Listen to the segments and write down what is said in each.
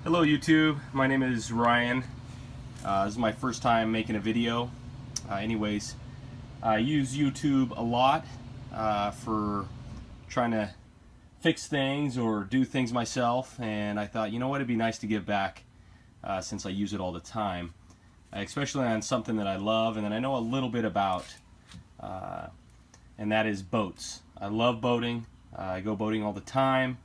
Hello YouTube, my name is Ryan. This is my first time making a video. Anyways, I use YouTube a lot for trying to fix things or do things myself, and I thought, you know what, it'd be nice to give back since I use it all the time, especially on something that I love and that I know a little bit about, and that is boats. I love boating. I go boating all the time.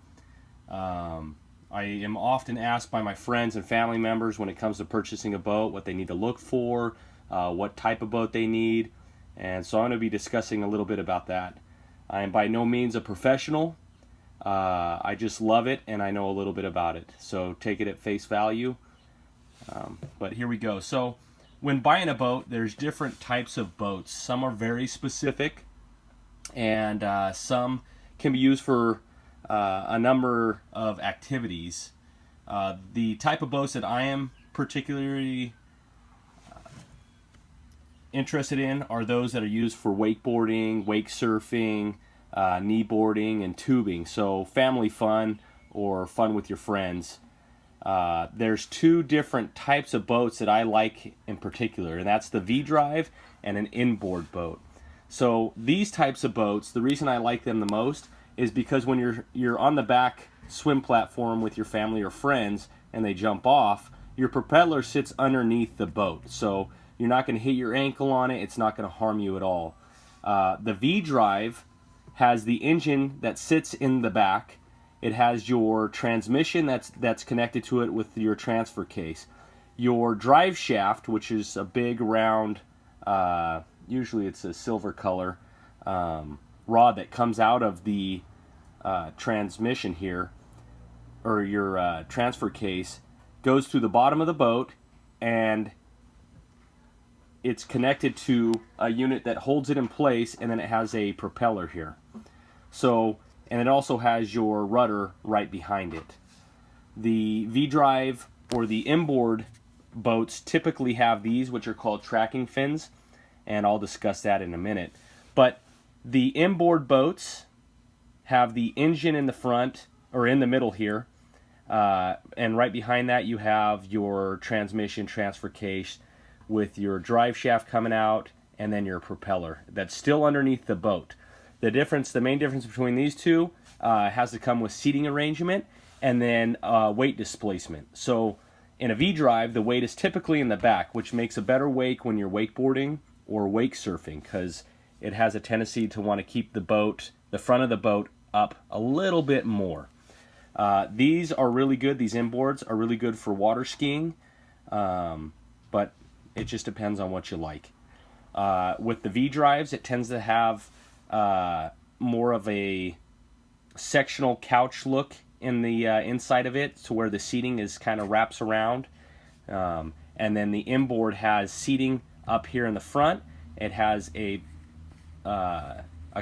I am often asked by my friends and family members when it comes to purchasing a boat what they need to look for, what type of boat they need, and so I'm going to be discussing a little bit about that. I am by no means a professional. I just love it and I know a little bit about it, so take it at face value. But here we go. So when buying a boat, there's different types of boats. Some are very specific, and some can be used for a number of activities. The type of boats that I am particularly interested in are those that are used for wakeboarding, wake surfing, kneeboarding, and tubing. So family fun or fun with your friends. There's two different types of boats that I like in particular, and that's the V-Drive and an inboard boat. So these types of boats, the reason I like them the most is because when you're on the back swim platform with your family or friends and they jump off, your propeller sits underneath the boat. So you're not going to hit your ankle on it. It's not going to harm you at all. The V-Drive has the engine that sits in the back. It has your transmission that's connected to it with your transfer case. Your drive shaft, which is a big round, usually it's a silver color, rod that comes out of the transmission here, or your transfer case, goes through the bottom of the boat, and it's connected to a unit that holds it in place, and then it has a propeller here. So, and it also has your rudder right behind it. The V-Drive or the inboard boats typically have these, which are called tracking fins, and I'll discuss that in a minute. But the inboard boats have the engine in the front, or in the middle here, and right behind that you have your transmission transfer case with your drive shaft coming out, and then your propeller that's still underneath the boat. The main difference between these two has to come with seating arrangement and then weight displacement. So in a V-Drive, the weight is typically in the back, which makes a better wake when you're wakeboarding or wake surfing, because it has a tendency to want to keep the front of the boat up a little bit more. These are really good. These inboards are really good for water skiing, but it just depends on what you like. With the V-Drives, it tends to have more of a sectional couch look in the inside of it, to where the seating is kind of wraps around, and then the inboard has seating up here in the front. It has a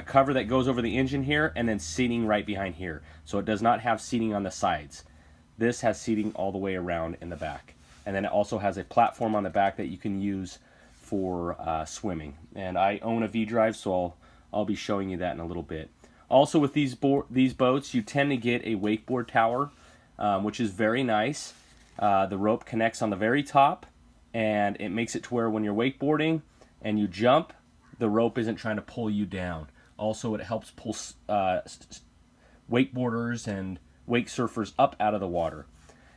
cover that goes over the engine here, and then seating right behind here. So it does not have seating on the sides. This has seating all the way around in the back. And then it also has a platform on the back that you can use for swimming. And I own a V-Drive, so I'll be showing you that in a little bit. Also with these boats, you tend to get a wakeboard tower, which is very nice. The rope connects on the very top, and it makes it to where when you're wakeboarding and you jump, the rope isn't trying to pull you down. Also, it helps pull wakeboarders and wake surfers up out of the water.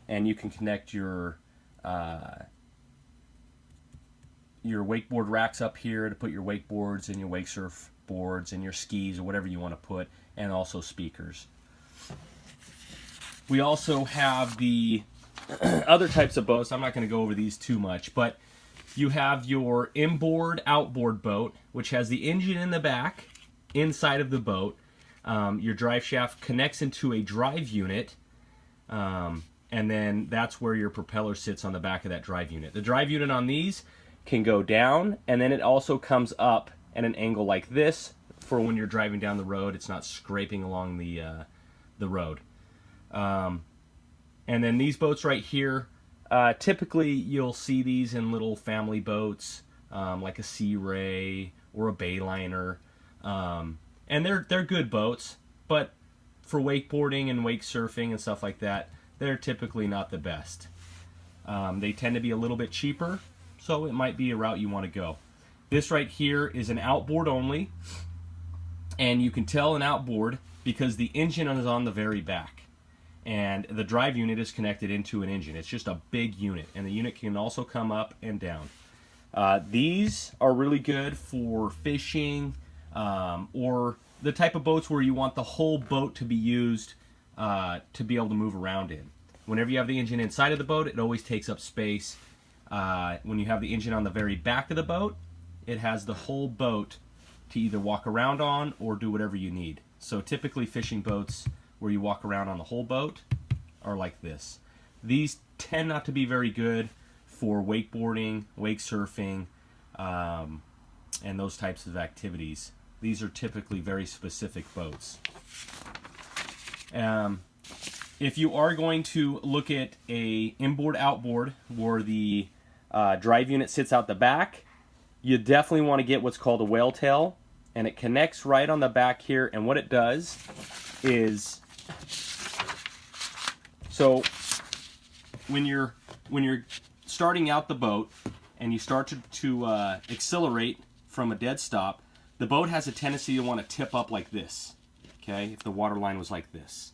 And you can connect your wakeboard racks up here to put your wakeboards and your wake surf boards and your skis or whatever you want to put, and also speakers. We also have the other types of boats. I'm not going to go over these too much, but you have your inboard outboard boat, which has the engine in the back inside of the boat. Your drive shaft connects into a drive unit, and then that's where your propeller sits on the back of that drive unit. The drive unit on these can go down, and then it also comes up at an angle like this for when you're driving down the road. It's not scraping along the road. And then these boats right here, typically you'll see these in little family boats, like a Sea Ray or a Bayliner. And they're good boats, but for wakeboarding and wake surfing and stuff like that, they're typically not the best. They tend to be a little bit cheaper, so it might be a route you want to go. This right here is an outboard only, and you can tell an outboard because the engine is on the very back, and the drive unit is connected into an engine. It's just a big unit, and the unit can also come up and down. These are really good for fishing, or the type of boats where you want the whole boat to be used to be able to move around in. Whenever you have the engine inside of the boat, it always takes up space. When you have the engine on the very back of the boat, it has the whole boat to either walk around on or do whatever you need. So typically fishing boats where you walk around on the whole boat are like this. These tend not to be very good for wakeboarding, wake surfing, and those types of activities. These are typically very specific boats. If you are going to look at a inboard outboard where the drive unit sits out the back, you definitely want to get what's called a whale tail, and it connects right on the back here. And what it does is, so when you're starting out the boat and you start to accelerate from a dead stop, the boat has a tendency to want to tip up like this, okay, if the water line was like this.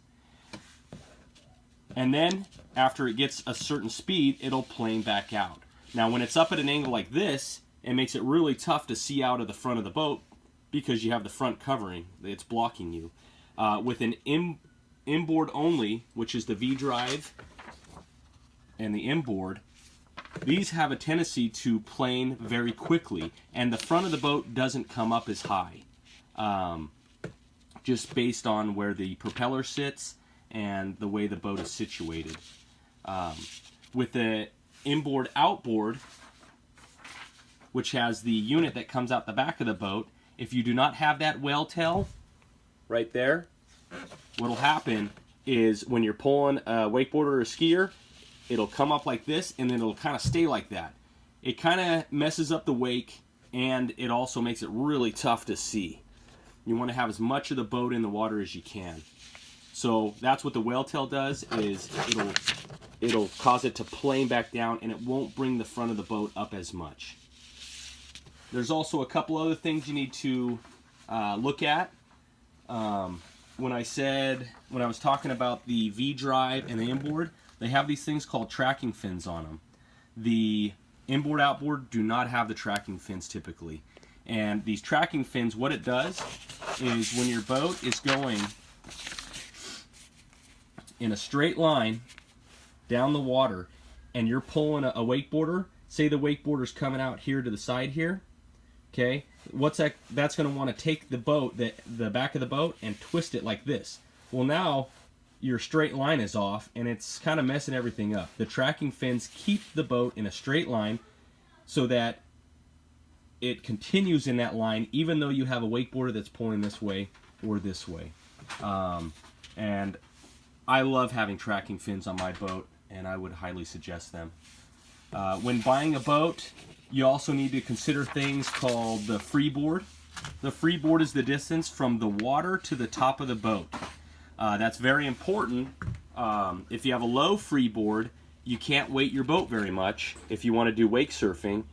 And then after it gets a certain speed, it'll plane back out. Now when it's up at an angle like this, it makes it really tough to see out of the front of the boat because you have the front covering, it's blocking you. With an inboard only, which is the V-drive and the inboard, these have a tendency to plane very quickly, and the front of the boat doesn't come up as high, just based on where the propeller sits and the way the boat is situated. With the inboard outboard, which has the unit that comes out the back of the boat, if you do not have that whale tail right there, what'll happen is when you're pulling a wakeboarder or a skier, it'll come up like this, and then it'll kind of stay like that. It kind of messes up the wake, and it also makes it really tough to see. You want to have as much of the boat in the water as you can. So that's what the whale tail does, is it'll cause it to plane back down, and it won't bring the front of the boat up as much. There's also a couple other things you need to look at. When I was talking about the V-drive and the inboard, they have these things called tracking fins on them. The inboard outboard do not have the tracking fins typically. And these tracking fins, what it does is when your boat is going in a straight line down the water and you're pulling a wakeboarder, say the wakeboarder's coming out here to the side here, okay, that's going to want to take the boat, the back of the boat, and twist it like this. Well, now your straight line is off, and it's kind of messing everything up. The tracking fins keep the boat in a straight line so that it continues in that line, even though you have a wakeboarder that's pulling this way or this way. And I love having tracking fins on my boat, and I would highly suggest them. When buying a boat, you also need to consider things called the freeboard. The freeboard is the distance from the water to the top of the boat. That's very important. If you have a low freeboard, you can't weight your boat very much if you want to do wake surfing,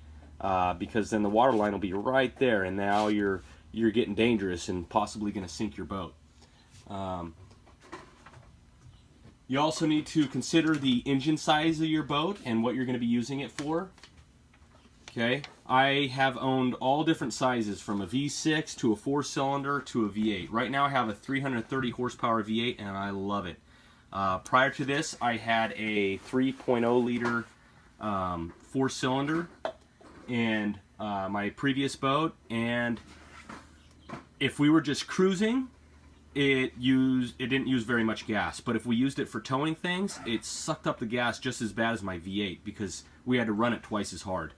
because then the water line will be right there, and now you're getting dangerous and possibly going to sink your boat. You also need to consider the engine size of your boat and what you're going to be using it for. Okay, I have owned all different sizes, from a V6 to a 4-cylinder to a V8. Right now I have a 330 horsepower V8, and I love it. Prior to this, I had a 3.0 liter 4-cylinder in my previous boat, and if we were just cruising, it didn't use very much gas. But if we used it for towing things, it sucked up the gas just as bad as my V8 because we had to run it twice as hard.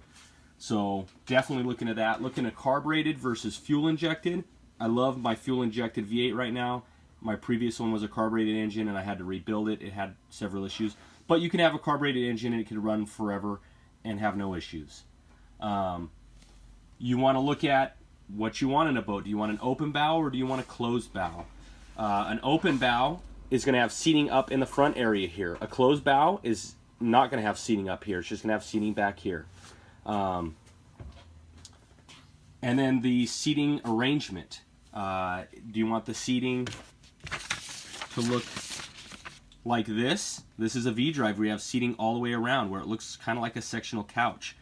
So definitely looking at that. Looking at carbureted versus fuel injected. I love my fuel injected V8 right now. My previous one was a carbureted engine and I had to rebuild it. It had several issues. But you can have a carbureted engine and it can run forever and have no issues. You want to look at what you want in a boat. Do you want an open bow or do you want a closed bow? An open bow is going to have seating up in the front area here. A closed bow is not going to have seating up here. It's just going to have seating back here. And then the seating arrangement. Do you want the seating to look like this? This is a V-Drive where you have seating all the way around, where it looks kind of like a sectional couch.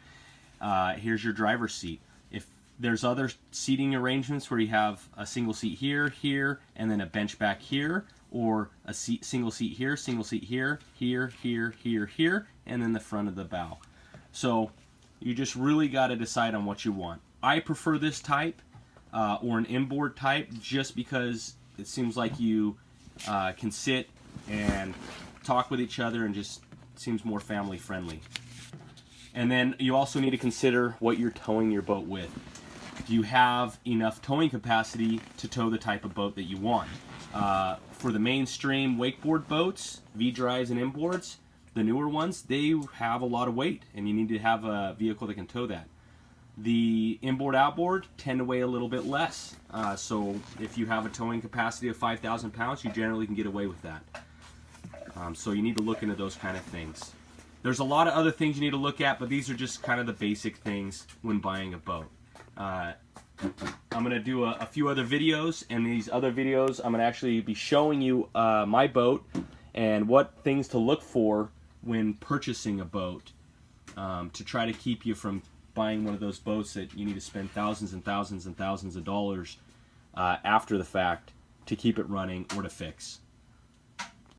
Here's your driver's seat. If there's other seating arrangements where you have a single seat here, here, and then a bench back here, or a single seat here, here, here, and then the front of the bow. So you just really got to decide on what you want. I prefer this type or an inboard type just because it seems like you can sit and talk with each other and just seems more family friendly. And then you also need to consider what you're towing your boat with. Do you have enough towing capacity to tow the type of boat that you want? For the mainstream wakeboard boats, V-Drives and inboards, the newer ones, they have a lot of weight and you need to have a vehicle that can tow that. The inboard outboard tend to weigh a little bit less. So if you have a towing capacity of 5,000 pounds, you generally can get away with that. So you need to look into those kind of things. There's a lot of other things you need to look at, but these are just kind of the basic things when buying a boat. I'm going to do a few other videos, and these other videos I'm going to actually be showing you my boat and what things to look for when purchasing a boat to try to keep you from buying one of those boats that you need to spend thousands and thousands and thousands of dollars after the fact to keep it running or to fix.